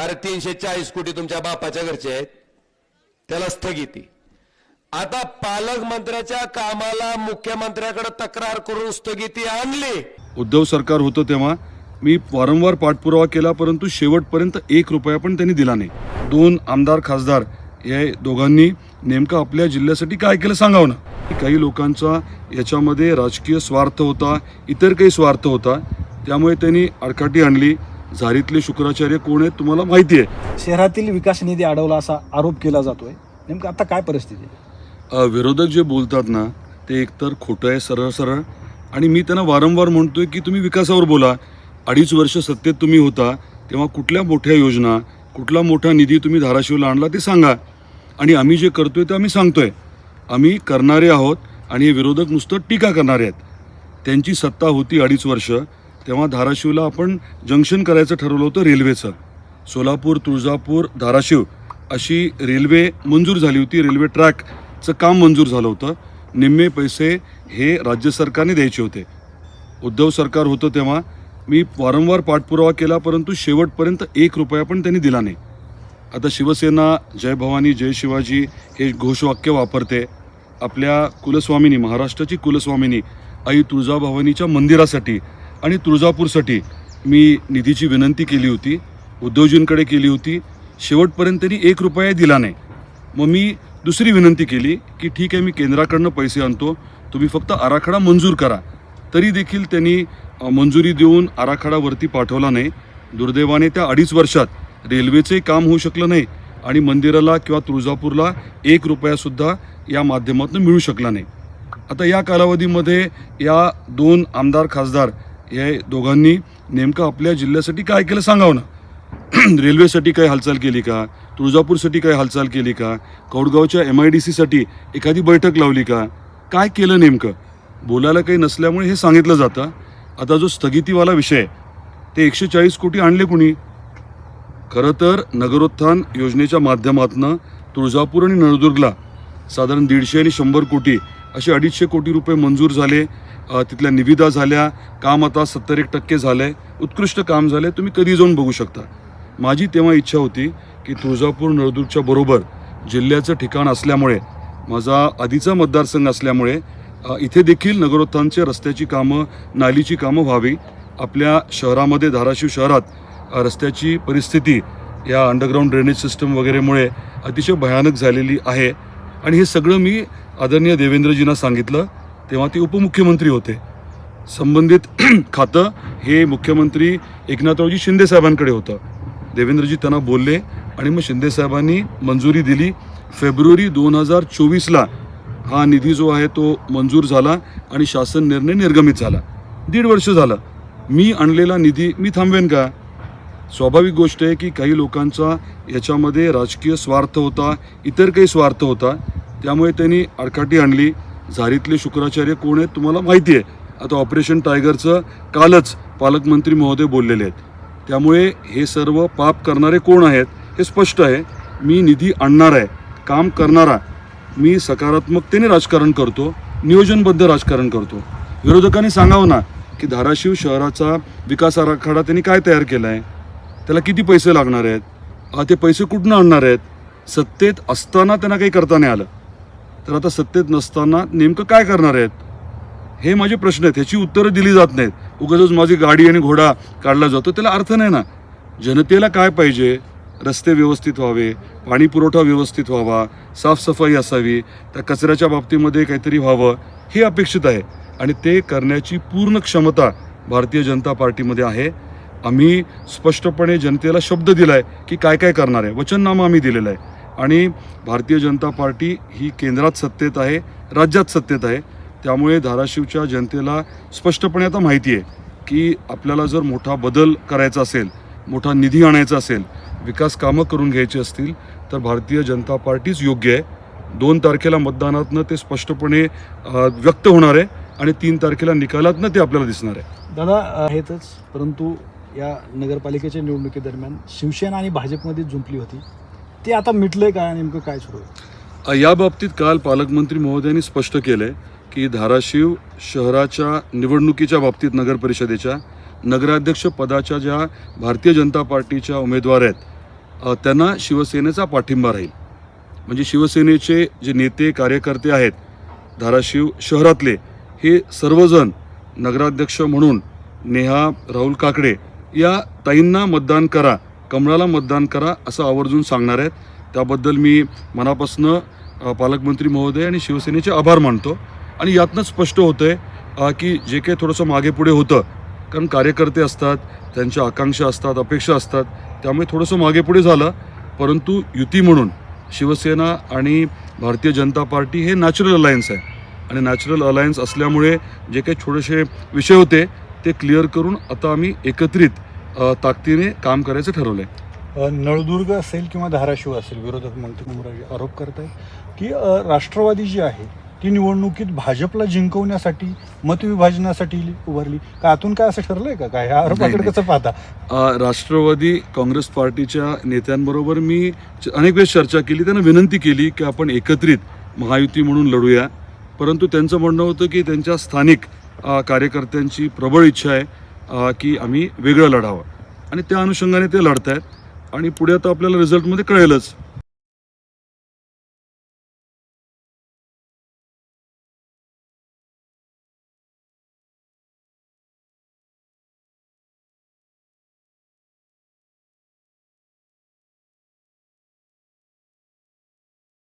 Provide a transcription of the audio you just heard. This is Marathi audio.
अरे 340 कोटी तुमच्या बापाच्या घरचे आहेत, त्याला स्थगिती. आता पालकमंत्र्याच्या कामाला मुख्यमंत्र्याकडे तक्रार करून स्थगिती आणली. उद्धव सरकार होतं तेव्हा मी वारंवार पाठपुरावा केला, परंतु शेवटपर्यंत 1 रुपया पण त्यांनी दिला नाही. 2 आमदार खासदार या दोघांनी नेमकं आपल्या जिल्ह्यासाठी काय केलं सांगावं ना. काही लोकांचा याच्यामध्ये राजकीय स्वार्थ होता, इतर काही स्वार्थ होता, त्यामुळे त्यांनी आडकाठी आणली. झारीतले शुक्राचार्य कोण आहेत तुम्हाला माहिती आहे. शहरातील विकास निधी अडवला असा आरोप केला जातोय. नेमकं आता काय परिस्थिती आहे? विरोधक जे बोलतात ना ते एकतर खोटं आहे सरळ सरळ, आणि मी त्यांना वारंवार म्हणतोय की तुम्ही विकासावर बोला. 2.5 वर्ष सत्तेत तुम्ही होता तेव्हा कुठल्या मोठ्या योजना, कुठला मोठा निधी तुम्ही धाराशिवला आणला ते सांगा. आणि आम्ही जे करतोय ते आम्ही सांगतोय, आम्ही करणारे आहोत. आणि हे विरोधक नुसतं टीका करणारे आहेत. त्यांची सत्ता होती 2.5 वर्ष, तेव्हा धाराशिवला आपण जंक्शन करायचं ठरवलं होतं रेल्वेचं. सोलापूर, तुळजापूर, धाराशिव अशी रेल्वे मंजूर झाली होती. रेल्वे ट्रॅकचं काम मंजूर झालं होतं. निम्मे पैसे हे राज्य सरकारने द्यायचे होते. उद्धव सरकार होतं तेव्हा मी वारंवार पाठपुरावा केला, परंतु शेवटपर्यंत 1 रुपया पण त्यांनी दिला नाही. आता शिवसेना जय भवानी जय शिवाजी हे घोषवाक्य वापरते. आपल्या कुलस्वामिनी, महाराष्ट्राची कुलस्वामिनी आई तुळजाभवानीच्या मंदिरासाठी आणि तुळजापूरसाठी मी निधीची विनंती केली होती, उद्धवजींकडे केली होती. शेवटपर्यंत त्यांनी 1 रुपया दिला नाही. मग मी दुसरी विनंती केली की ठीक आहे, मी केंद्राकडनं पैसे आणतो, तुम्ही फक्त आराखडा मंजूर करा. तरी देखील त्यांनी मंजुरी देऊन आराखडावरती पाठवला नाही. दुर्दैवाने त्या 2.5 वर्षात रेल्वेचंही काम होऊ शकलं नाही आणि मंदिराला किंवा तुळजापूरला 1 रुपयासुद्धा या माध्यमातून मिळू शकला नाही. आता या कालावधीमध्ये या 2 आमदार खासदार या दोघांनी नेमकं आपल्या जिल्ह्यासाठी काय केलं सांगावं ना. रेल्वेसाठी काही हालचाल केली का? तुळजापूरसाठी काही हालचाल केली का? कौडगावच्या MIDCसाठी एखादी बैठक लावली का? काय केलं नेमकं? बोलायला काही नसल्यामुळे हे सांगितलं जातं. आता जो स्थगितीवाला विषय ते 140 कोटी आणले कुणी? खरं तर नगरोत्थान योजनेच्या माध्यमातून तुळजापूर आणि नळदुर्गला साधारण 150 आणि 100 कोटी असे 250 कोटी रुपये मंजूर झाले. तिथल्या निविदा झाल्या. काम आता 70% झालं आहे. उत्कृष्ट काम झालं आहे. तुम्ही कधी जाऊन बघू शकता. माझी तेव्हा इच्छा होती की तुळजापूर नळदुर्गच्या बरोबर जिल्ह्याचं ठिकाण असल्यामुळे, माझा आधीचा मतदारसंघ असल्यामुळे इथे देखील नगरोत्थानच्या रस्त्याची कामं, नालीची कामं व्हावी. आपल्या शहरामध्ये, धाराशिव शहरात रस्त्याची परिस्थिती या अंडरग्राऊंड ड्रेनेज सिस्टम वगैरेमुळे अतिशय भयानक झालेली आहे. आणि हे सगळं मी आदरणीय देवेंद्रजींना सांगितलं. तेव्हा ते उपमुख्यमंत्री होते. संबंधित खातं हे मुख्यमंत्री एकनाथरावजी शिंदे साहेबांकडे होतं. देवेंद्रजी त्यांना बोलले आणि मग शिंदे साहेबांनी मंजुरी दिली. फेब्रुवारी 2024ला हा निधी जो आहे तो मंजूर झाला आणि शासन निर्णय निर्गमित झाला. 1.5 वर्ष झालं. मी आणलेला निधी मी थांबवेन का? स्वाभाविक गोष्ट आहे की काही लोकांचा याच्यामध्ये राजकीय स्वार्थ होता, इतर काही स्वार्थ होता, त्यामुळे त्यांनी आडकाठी आणली. झारीतले शुक्राचार्य कोण आहेत तुम्हाला माहिती आहे. आता ऑपरेशन टायगरचं कालच पालकमंत्री महोदय बोललेले आहेत. त्यामुळे हे सर्व पाप करणारे कोण आहेत हे स्पष्ट आहे. मी निधी आणणार आहे, काम करणारा, मी सकारात्मकतेने राजकारण करतो, नियोजनबद्ध राजकारण करतो. विरोधकांनी सांगावं ना की धाराशिव शहराचा विकास आराखडा त्यांनी काय तयार केला आहे, त्याला किती पैसे लागणार आहेत, ते पैसे कुठून आणणार आहेत. सत्तेत असताना त्यांना काही करता नाही आलं, तर आता सत्तेत नसताना नेमकं काय करणार आहेत हे माझे प्रश्न आहेत. ह्याची उत्तरं दिली जात नाहीत. उगाचच माझी गाडी आणि घोडा काढला जातो, त्याला अर्थ नाही ना. जनतेला काय पाहिजे? रस्ते व्यवस्थित व्हावे, पाणी पुरवठा व्यवस्थित व्हावा, साफसफाई असावी, त्या कचऱ्याच्या बाबतीमध्ये काहीतरी व्हावं हे अपेक्षित आहे. आणि ते करण्याची पूर्ण क्षमता भारतीय जनता पार्टीमध्ये आहे. आम्ही स्पष्टपणे जनतेला शब्द दिला आहे की काय काय करणार आहे. वचननामा आम्ही दिलेला आहे. आणि भारतीय जनता पार्टी ही केंद्रात सत्तेत आहे, राज्यात सत्तेत आहे. त्यामुळे धाराशिवच्या जनतेला स्पष्टपणे आता माहिती आहे की आपल्याला जर मोठा बदल करायचा असेल, मोठा निधी आणायचा असेल, विकास कामं करून घ्यायची असतील तर भारतीय जनता पार्टीच योग्य आहे. 2 तारखेला मतदानातनं ते स्पष्टपणे व्यक्त होणार आहे आणि 3 तारखेला निकालातनं ते आपल्याला दिसणार आहे. दादा आहेतच, परंतु या नगरपालिकेच्या निवडणुकीदरम्यान शिवसेना आणि भाजपमध्ये जुंपली होती, ते आता मिटलंय का? नेमकं काय सुरू आहे? या बाबतीत काल पालकमंत्री महोदयांनी स्पष्ट केलं आहे की धाराशिव शहराच्या निवडणुकीच्या बाबतीत नगर परिषदेच्या नगराध्यक्ष पदाच्या ज्या भारतीय जनता पार्टीच्या उमेदवार आहेत त्यांना शिवसेनेचा पाठिंबा राहील. म्हणजे शिवसेनेचे जे नेते कार्यकर्ते आहेत धाराशिव शहरातले हे सर्वजण नगराध्यक्ष म्हणून नेहा राहुल काकडे या ताईंना मतदान करा, कमळाला मतदान करा असं आवर्जून सांगणार आहेत. त्याबद्दल मी मनापासून पालकमंत्री महोदय आणि शिवसेनेचे आभार मानतो. आणि यातनं स्पष्ट होतं आहे की जे काही थोडंसं मागे पुढे होतं, कारण कार्यकर्ते असतात, त्यांच्या आकांक्षा असतात, अपेक्षा असतात, त्यामुळे थोडंसं मागे पुढे झालं. परंतु युती म्हणून शिवसेना आणि भारतीय जनता पार्टी हे नॅचरल अलायन्स आहे आणि नॅचरल अलायन्स असल्यामुळे जे काही थोडेसे विषय होते ते क्लिअर करून आता आम्ही एकत्रित ताकदीने काम करायचं ठरवलं आहे. नळदुर्ग असेल किंवा धाराशिव असेल, विरोधक मंत्री उमराजे आरोप करत आहेत की राष्ट्रवादी जी आहे ती निवडणुकीत भाजपला जिंकवण्यासाठी मतविभाजनासाठी उभारली का? आतून काय असं ठरलंय का? काय ह्या आरोपाकडे कसं पाहता? राष्ट्रवादी काँग्रेस पार्टीच्या नेत्यांबरोबर मी अनेक वेळेस चर्चा केली, त्यांना विनंती केली की आपण एकत्रित महायुती म्हणून लढूया. परंतु त्यांचं म्हणणं होतं की त्यांच्या स्थानिक कार्यकर्त्यांची प्रबळ इच्छा आहे की आम्ही वेगळं लढावं आणि त्या अनुषंगाने ते लढत आहेत आणि पुढे आता आपल्याला रिझल्टमध्ये कळेलच.